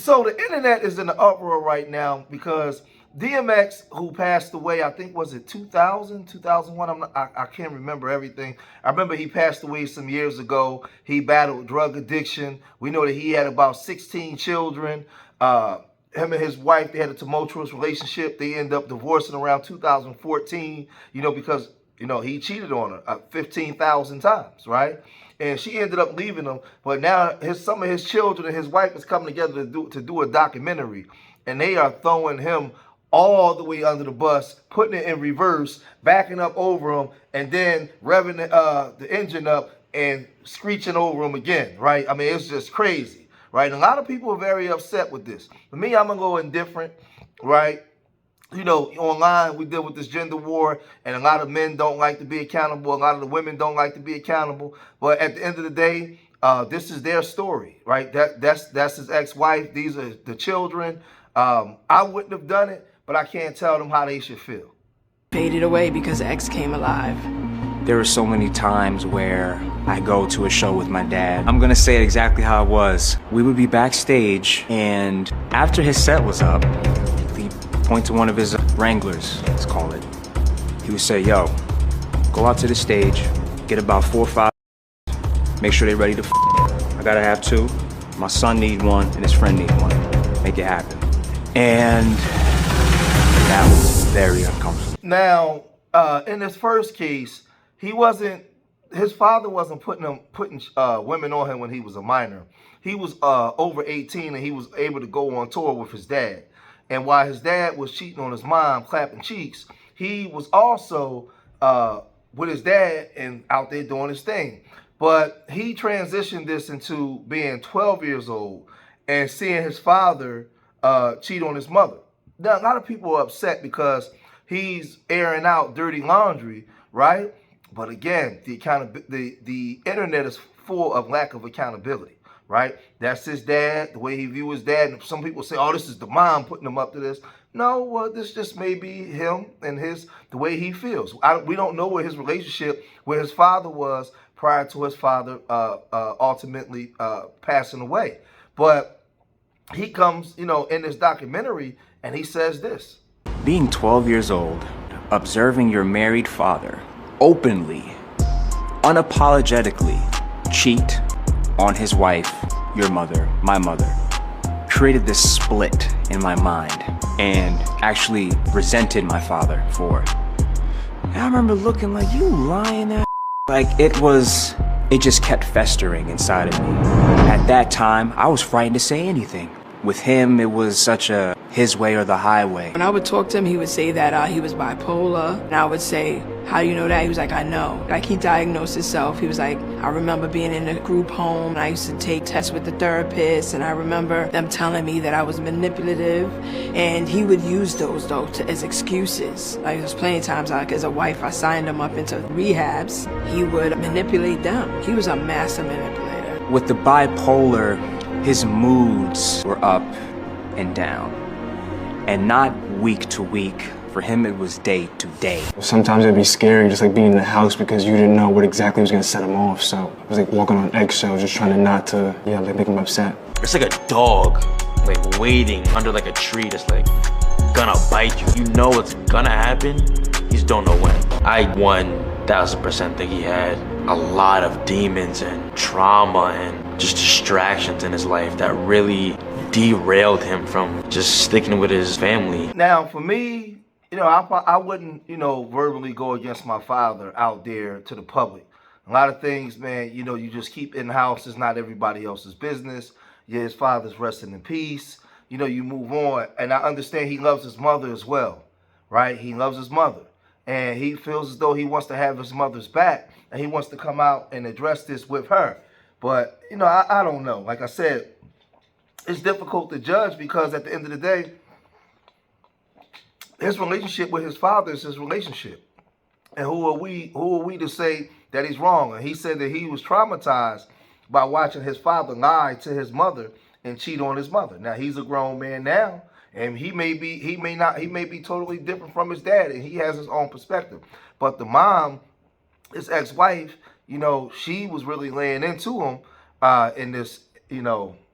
So the internet is in the uproar right now because DMX, who passed away, I think was it 2000, 2001. I can't remember everything. I remember he passed away some years ago. He battled drug addiction. We know that he had about 16 children. Him and his wife, they had a tumultuous relationship. They ended up divorcing around 2014, because, he cheated on her 15,000 times, right? And she ended up leaving him. But now some of his children and his wife is coming together to do a documentary. And they are throwing him all the way under the bus, putting it in reverse, backing up over him, and then revving the engine up and screeching over him again, right? I mean, it's just crazy, right? And a lot of people are very upset with this. For me, I'm going to go indifferent, right? Online we deal with this gender war, and a lot of men don't like to be accountable. A lot of the women don't like to be accountable. But at the end of the day, this is their story, right? That's his ex-wife. These are the children. I wouldn't have done it, but I can't tell them how they should feel. Faded away because X came alive. There were so many times where I go to a show with my dad. I'm gonna say it exactly how it was. We would be backstage, and after his set was up, he'd point to one of his Wranglers, let's call it. He would say, yo, go out to the stage, get about 4 or 5, make sure they're ready to I gotta have 2. My son need 1, and his friend need 1. Make it happen. And that was very uncomfortable. Now, in this first case, his father wasn't putting women on him when he was a minor. He was over 18, and he was able to go on tour with his dad. And while his dad was cheating on his mom, clapping cheeks, he was also with his dad and out there doing his thing. But he transitioned this into being 12 years old and seeing his father cheat on his mother. Now, a lot of people are upset because he's airing out dirty laundry, right? But again, the internet is full of lack of accountability, right? That's his dad, the way he views his dad. And some people say, oh, this is the mom putting him up to this. No, well, this just may be him and the way he feels. We don't know what his relationship with his father was prior to his father ultimately passing away. But he comes, in this documentary, and he says this. Being 12 years old, observing your married father openly, unapologetically cheat on his wife, your mother, my mother, created this split in my mind and actually resented my father for it. And I remember looking like, you lying ass. Like it just kept festering inside of me. At that time, I was frightened to say anything. With him, it was such a his way or the highway. When I would talk to him, he would say that he was bipolar. And I would say, how do you know that? He was like, I know. Like, he diagnosed himself. He was like, I remember being in a group home, and I used to take tests with the therapist, and I remember them telling me that I was manipulative, and he would use those, though, as excuses. Like, there's plenty of times, like, as a wife, I signed him up into rehabs. He would manipulate them. He was a master manipulator. With the bipolar, his moods were up and down, and not week to week. For him, it was day to day. Sometimes it'd be scary just like being in the house because you didn't know what exactly was gonna set him off. So it was like walking on eggshells, just trying to not to, make him upset. It's like a dog, like waiting under like a tree that's like gonna bite you. You know it's gonna happen, you just don't know when. I 1000% think he had a lot of demons and trauma and just distractions in his life that really derailed him from just sticking with his family. Now, for me, I wouldn't, verbally go against my father out there to the public. A lot of things, man, you just keep in the house. It's not everybody else's business. Yeah, his father's resting in peace. You move on. And I understand he loves his mother as well, right? He loves his mother. And he feels as though he wants to have his mother's back. And he wants to come out and address this with her. But, I don't know. Like I said, it's difficult to judge because at the end of the day, his relationship with his father is his relationship. And who are we to say that he's wrong? And he said that he was traumatized by watching his father lie to his mother and cheat on his mother. Now, he's a grown man now, and he may be totally different from his dad, and he has his own perspective. But the mom, his ex-wife, she was really laying into him in this,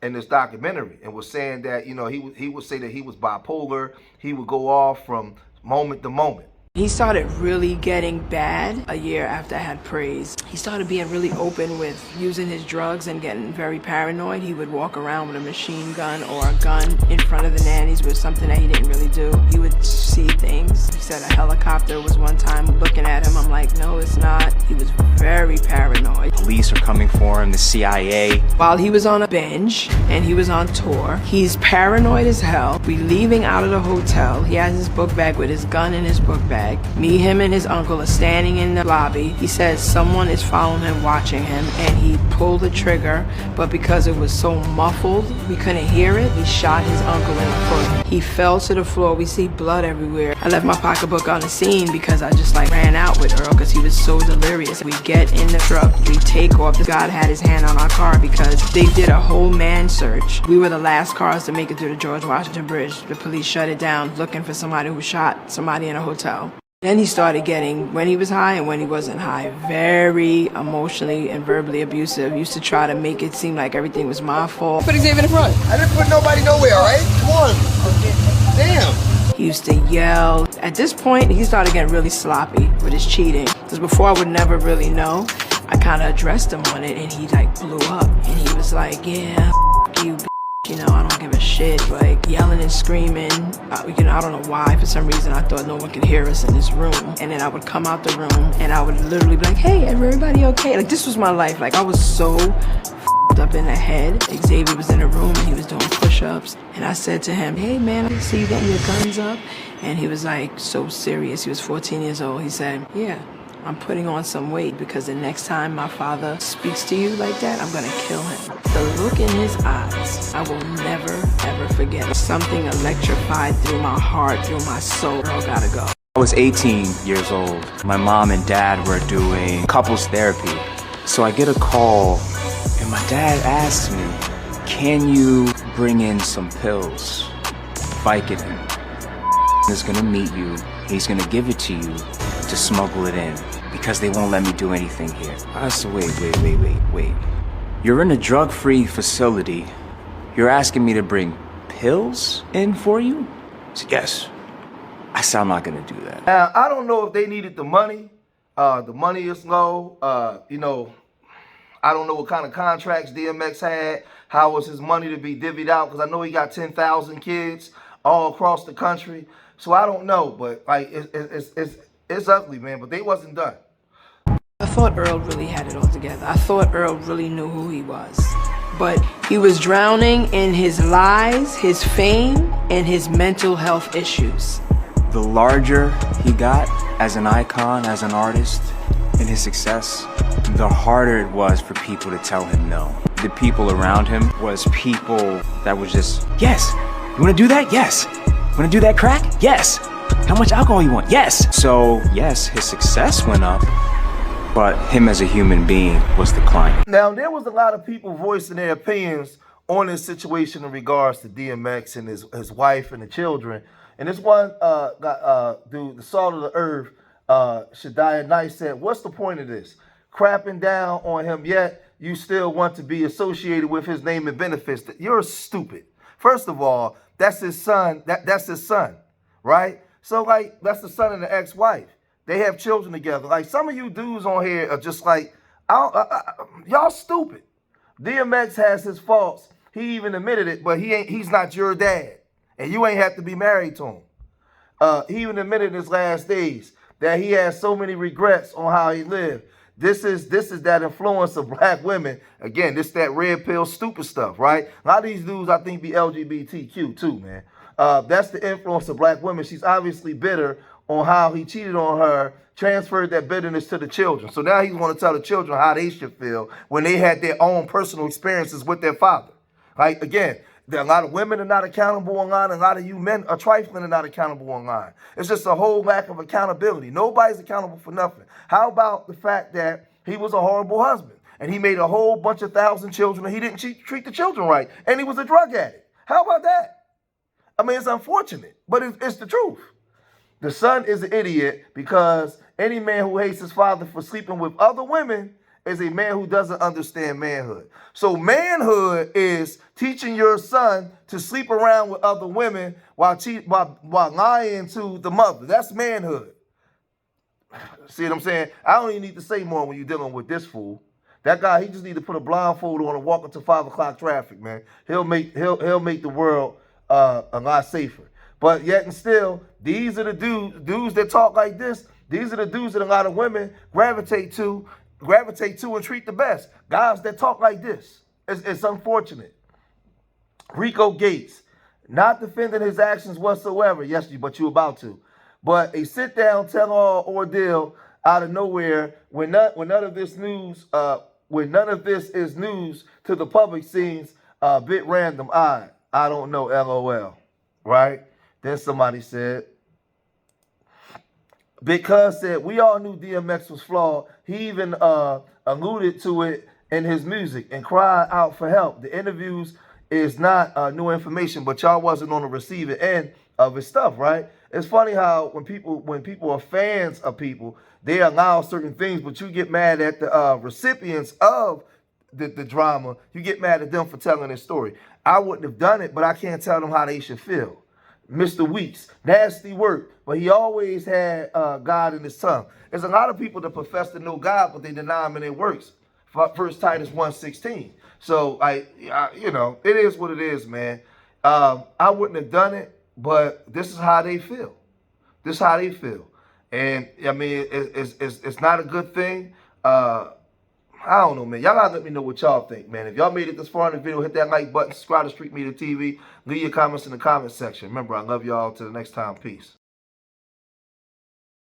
in this documentary, and was saying that, you know, he would say that he was bipolar. He would go off from moment to moment. He started really getting bad a year after I had Praise. He started being really open with using his drugs and getting very paranoid. He would walk around with a machine gun or a gun in front of the nannies, with something that he didn't really do. He would see things. He said a helicopter was one time looking at him. I'm like, no, it's not. He was very paranoid. Police are coming for him, the CIA. While he was on a binge and he was on tour, he's paranoid as hell. We leaving out of the hotel. He has his book bag with his gun in his book bag. Me, him, and his uncle are standing in the lobby. He says someone is following him, watching him, and he pulled the trigger, but because it was so muffled, we couldn't hear it. He shot his uncle in the foot. He fell to the floor. We see blood everywhere. I left my pocketbook on the scene because I just ran out with Earl because he was so delirious. We get in the truck, we take off. God had his hand on our car because they did a whole man search. We were the last cars to make it through the George Washington Bridge. The police shut it down looking for somebody who shot somebody in a hotel. Then he started getting, when he was high and when he wasn't high, very emotionally and verbally abusive. He used to try to make it seem like everything was my fault. Put Xavier in the front. I didn't put nobody nowhere, all right? Come on. Damn. He used to yell. At this point, he started getting really sloppy with his cheating. Because before I would never really know, I kind of addressed him on it and he blew up. And he was like, yeah, you, you know, I don't give a shit, like yelling and screaming. You know, I don't know why. For some reason, I thought no one could hear us in this room. And then I would come out the room and I would literally be like, hey, everybody okay? Like, this was my life. Like, I was so up in the head. Xavier was in the room and he was doing push-ups. And I said to him, hey, man, I see you getting your guns up. And he was like so serious. He was 14 years old. He said, yeah, I'm putting on some weight because the next time my father speaks to you like that, I'm gonna kill him. The look in his eyes, I will never, ever forget. Something electrified through my heart, through my soul. Girl, gotta go. I was 18 years old. My mom and dad were doing couples therapy. So I get a call and my dad asks me, can you bring in some pills? Vicodin is gonna meet you. He's gonna give it to you to smuggle it in because they won't let me do anything here. I said, wait. You're in a drug-free facility. You're asking me to bring pills in for you? I said, yes. I said, I'm not gonna do that. Now, I don't know if they needed the money. The money is low. You know, I don't know what kind of contracts DMX had. How was his money to be divvied out? Because I know he got 10,000 kids all across the country. So I don't know, but like it's ugly, man. But they wasn't done. I thought Earl really had it all together. I thought Earl really knew who he was. But he was drowning in his lies, his fame, and his mental health issues. The larger he got as an icon, as an artist, in his success, the harder it was for people to tell him no. The people around him was people that was just, yes, you wanna do that? Yes. Wanna do that crack? Yes. How much alcohol you want? Yes. So yes, his success went up, but him as a human being was declining. Now, there was a lot of people voicing their opinions on this situation in regards to DMX and his wife and the children. And this one dude, the Salt of the Earth, Shadiah Knight said, what's the point of this? Crapping down on him, yet you still want to be associated with his name and benefits. You're stupid. First of all, that's his son. That's his son, right? So, like, that's the son of the ex-wife. They have children together. Like, some of you dudes on here are just like, y'all stupid. DMX has his faults. He even admitted it, but he's not your dad. And you ain't have to be married to him. He even admitted in his last days that he has so many regrets on how he lived. This is that influence of black women. Again, this that red pill stupid stuff, right? A lot of these dudes, I think, be LGBTQ too, man. That's the influence of black women. She's obviously bitter on how he cheated on her, transferred that bitterness to the children. So now he's want to tell the children how they should feel when they had their own personal experiences with their father. Like, again, a lot of women are not accountable online, and a lot of you men are trifling and not accountable online. It's just a whole lack of accountability. Nobody's accountable for nothing. How about the fact that he was a horrible husband and he made a whole bunch of 1,000 children and he didn't treat the children right and he was a drug addict? How about that? I mean, it's unfortunate, but it's the truth. The son is an idiot because any man who hates his father for sleeping with other women is a man who doesn't understand manhood. So manhood is teaching your son to sleep around with other women while lying to the mother. That's manhood. See what I'm saying? I don't even need to say more when you're dealing with this fool. That guy, he just need to put a blindfold on and walk into 5 o'clock traffic, man. He'll make the world a lot safer. But yet and still, these are the dudes that talk like this. These are the dudes that a lot of women gravitate to and treat the best. Guys that talk like this. It's unfortunate. Rico Gates, not defending his actions whatsoever. Yes, but you about to. But a sit-down, tell-all ordeal out of nowhere when none of this is news to the public seems a bit random. I don't know, LOL. Right? Then somebody said, because said, we all knew DMX was flawed. He even alluded to it in his music and cried out for help. The interviews is not new information, but y'all wasn't on the receiving end of his stuff, right? It's funny how when people are fans of people, they allow certain things, but you get mad at the recipients of the drama. You get mad at them for telling their story. I wouldn't have done it, but I can't tell them how they should feel. Mr. Weeks, nasty work, but he always had God in his tongue. There's a lot of people that profess to know God, but they deny him in their works. 1 Titus 1:16. So, it is what it is, man. I wouldn't have done it, but this is how they feel. This is how they feel. And, I mean, it's not a good thing. I don't know, man. Y'all gotta let me know what y'all think, man. If y'all made it this far in the video, hit that like button, subscribe to Street Media TV, leave your comments in the comment section. Remember, I love y'all. Till the next time. Peace.